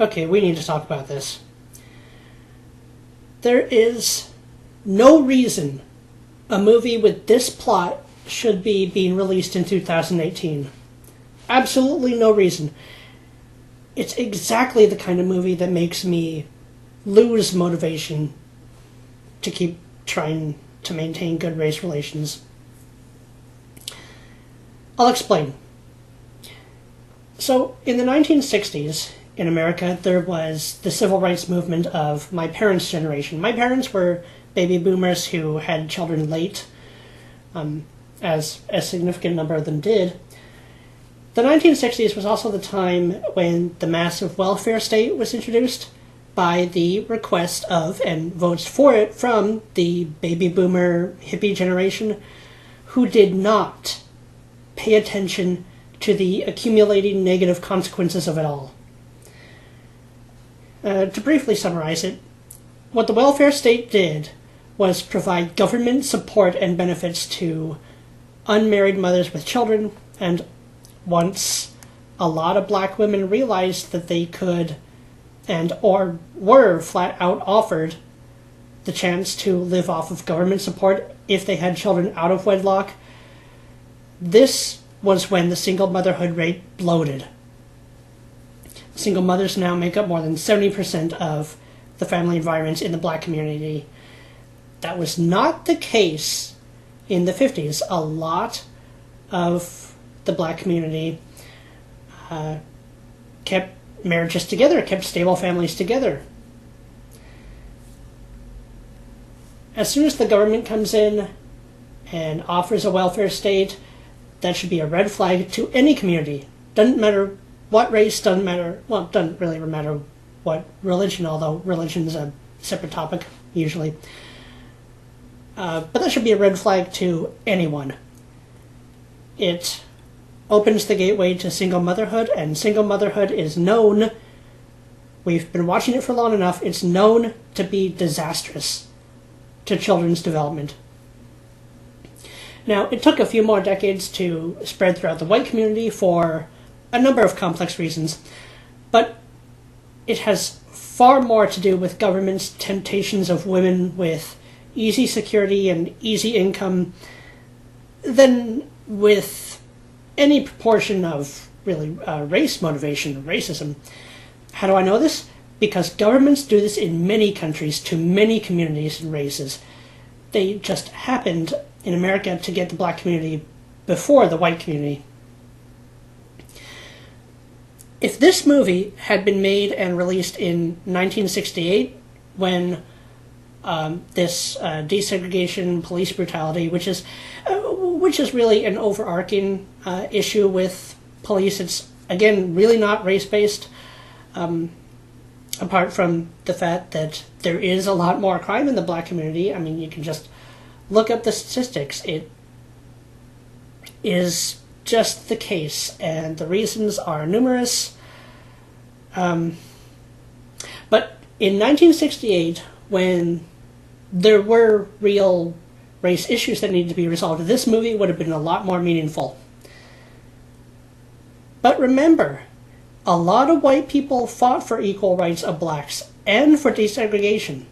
Okay, we need to talk about this. There is no reason a movie with this plot should be being released in 2018. Absolutely no reason. It's exactly the kind of movie that makes me lose motivation to keep trying to maintain good race relations. I'll explain. So, in the 1960s, in America, there was the civil rights movement of my parents' generation. My parents were baby boomers who had children late, as a significant number of them did. The 1960s was also the time when the massive welfare state was introduced by the request of, and votes for it, from the baby boomer hippie generation, who did not pay attention to the accumulating negative consequences of it all. To briefly summarize it, what the welfare state did was provide government support and benefits to unmarried mothers with children, and once a lot of black women realized that they could and or were flat out offered the chance to live off of government support if they had children out of wedlock, this was when the single motherhood rate bloated. Single mothers now make up more than 70% of the family environments in the black community. That was not the case in the 50s. A lot of the black community kept marriages together, kept stable families together. As soon as the government comes in and offers a welfare state, that should be a red flag to any community. Doesn't matter what race, doesn't really matter what religion, although religion is a separate topic, usually. But that should be a red flag to anyone. It opens the gateway to single motherhood, and single motherhood is known, we've been watching it for long enough, it's known to be disastrous to children's development. Now, it took a few more decades to spread throughout the white community for a number of complex reasons, but it has far more to do with government's temptations of women with easy security and easy income than with any proportion of really race motivation, racism. How do I know this? Because governments do this in many countries to many communities and races. They just happened in America to get the black community before the white community. If this movie had been made and released in 1968, when this desegregation, police brutality, which is really an overarching issue with police, it's again really not race-based, apart from the fact that there is a lot more crime in the black community. I mean, you can just look up the statistics. It is just the case, and the reasons are numerous. But in 1968, when there were real race issues that needed to be resolved, this movie would have been a lot more meaningful. But remember, a lot of white people fought for equal rights of blacks and for desegregation.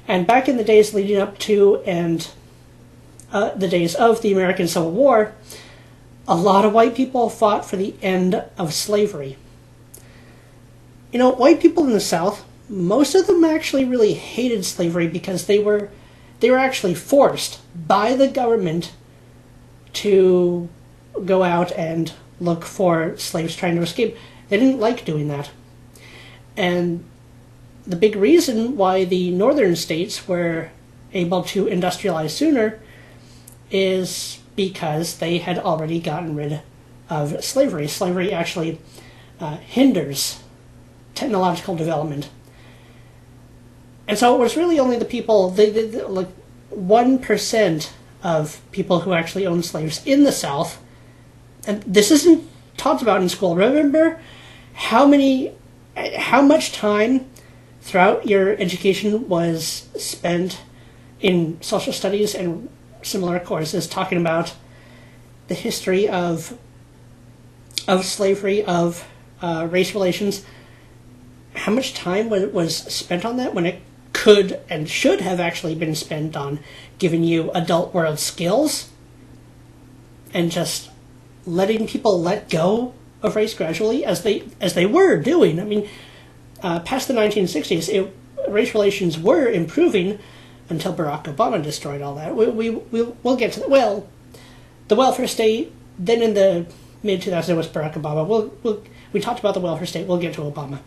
And back in the days leading up to and the days of the American Civil War, a lot of white people fought for the end of slavery. You know, white people in the South, most of them actually really hated slavery because they were actually forced by the government to go out and look for slaves trying to escape. They didn't like doing that. And the big reason why the northern states were able to industrialize sooner is because they had already gotten rid of slavery. Slavery actually hinders technological development. And so it was really only the people, like 1% of people who actually owned slaves in the South, and this isn't talked about in school. Remember how much time throughout your education was spent in social studies and similar courses talking about the history of slavery, of race relations, how much time was spent on that when it could and should have actually been spent on giving you adult world skills and just letting people let go of race gradually as they were doing. I mean, past the 1960s, race relations were improving until Barack Obama destroyed all that. We'll get to that. Well, the welfare state. Then in the mid 2000s, it was Barack Obama. We talked about the welfare state. We'll get to Obama.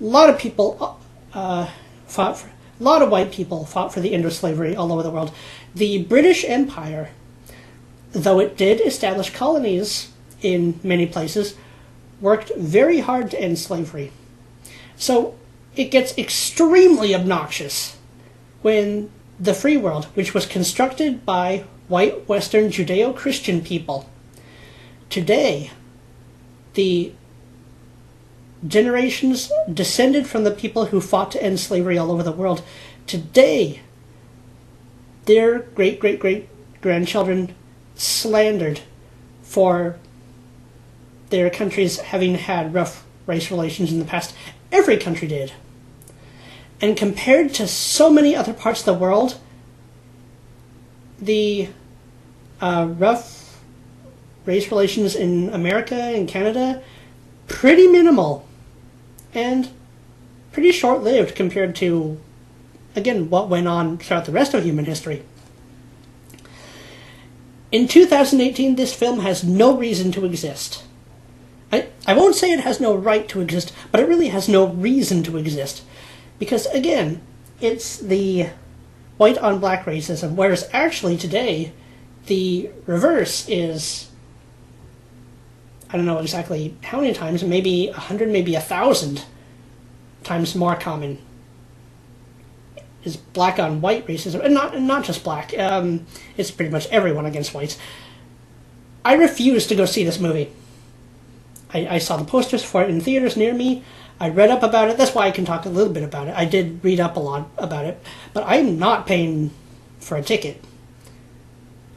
A lot of people a lot of white people fought for the end of slavery all over the world. The British Empire, though it did establish colonies in many places, worked very hard to end slavery. So it gets extremely obnoxious when the free world, which was constructed by white Western Judeo-Christian people, today, the generations descended from the people who fought to end slavery all over the world, today, their great-great-great-grandchildren slandered for their countries having had rough race relations in the past. Every country did. And compared to so many other parts of the world, the rough race relations in America and Canada, pretty minimal and pretty short-lived compared to, again, what went on throughout the rest of human history. In 2018, this film has no reason to exist. I won't say it has no right to exist, but it really has no reason to exist. Because, again, it's the white-on-black racism, whereas actually today, the reverse is, I don't know exactly how many times, maybe 100, maybe 1,000 times more common, is black-on-white racism, and not just black. It's pretty much everyone against whites. I refuse to go see this movie. I saw the posters for it in theaters near me. I read up about it. That's why I can talk a little bit about it. I did read up a lot about it, but I'm not paying for a ticket.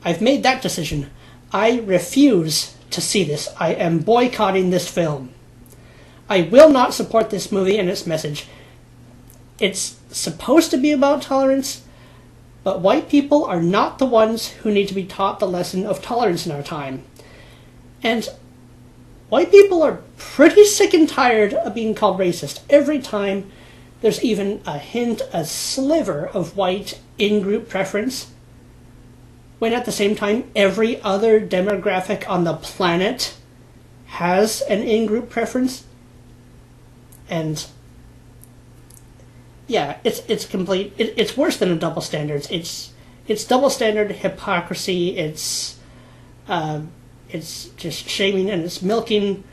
I've made that decision. I refuse to see this. I am boycotting this film. I will not support this movie and its message. It's supposed to be about tolerance, but white people are not the ones who need to be taught the lesson of tolerance in our time. And white people are pretty sick and tired of being called racist every time there's even a hint, a sliver of white in-group preference, when at the same time every other demographic on the planet has an in-group preference. And yeah, it's complete. It's worse than a double standards. It's double standard hypocrisy. It's just shaming, and it's milking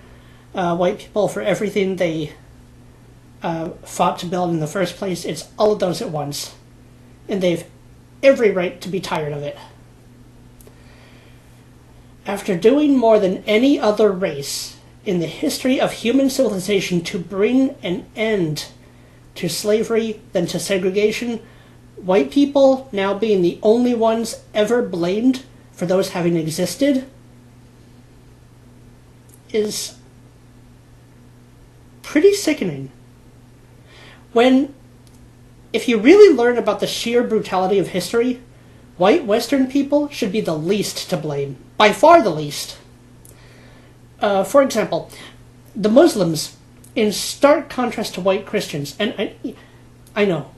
white people for everything they fought to build in the first place. It's all of those at once, and they've every right to be tired of it. After doing more than any other race in the history of human civilization to bring an end to slavery than to segregation, white people now being the only ones ever blamed for those having existed is pretty sickening. If you really learn about the sheer brutality of history, white Western people should be the least to blame. By far the least. For example, the Muslims, in stark contrast to white Christians, and I know,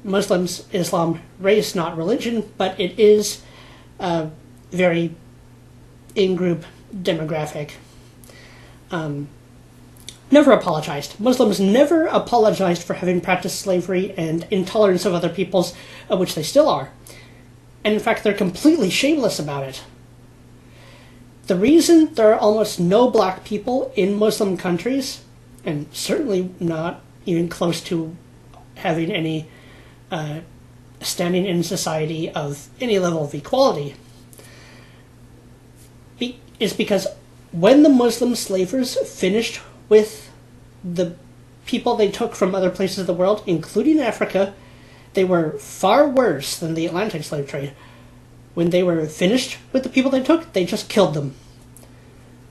Muslims, Islam, race, not religion, but it is a very in-group demographic. Never apologized. Muslims never apologized for having practiced slavery and intolerance of other peoples, which they still are. And in fact, they're completely shameless about it. The reason there are almost no black people in Muslim countries, and certainly not even close to having any standing in society of any level of equality, is because when the Muslim slavers finished with the people they took from other places of the world, including Africa, they were far worse than the Atlantic slave trade. When they were finished with the people they took, they just killed them.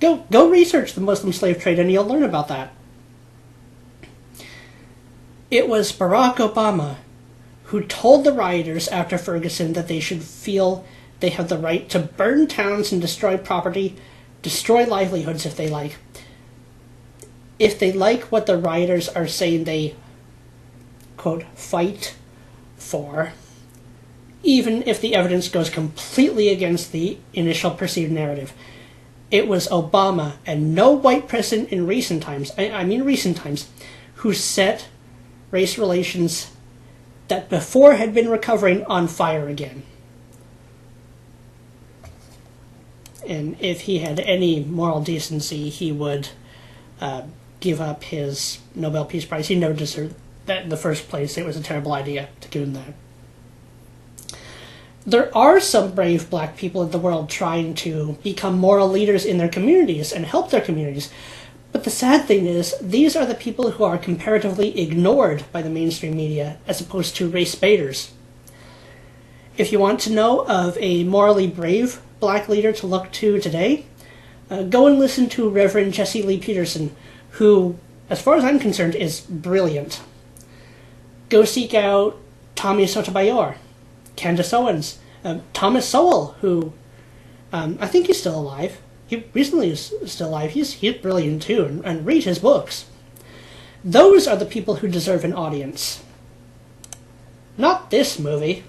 Go research the Muslim slave trade and you'll learn about that. It was Barack Obama who told the rioters after Ferguson that they should feel they have the right to burn towns and destroy property, destroy livelihoods if they like. If they like what the rioters are saying they, quote, fight for, even if the evidence goes completely against the initial perceived narrative. It was Obama and no white president in recent times, who set race relations that before had been recovering on fire again. And if he had any moral decency, he would give up his Nobel Peace Prize. He never deserved that in the first place. It was a terrible idea to give him that. There are some brave black people in the world trying to become moral leaders in their communities and help their communities. But the sad thing is, these are the people who are comparatively ignored by the mainstream media as opposed to race baiters. If you want to know of a morally brave black leader to look to today, go and listen to Reverend Jesse Lee Peterson, who, as far as I'm concerned, is brilliant. Go seek out Tommy Sotomayor, Candace Owens, Thomas Sowell, who I think he's still alive. He recently is still alive. He's brilliant too, and read his books. Those are the people who deserve an audience. Not this movie.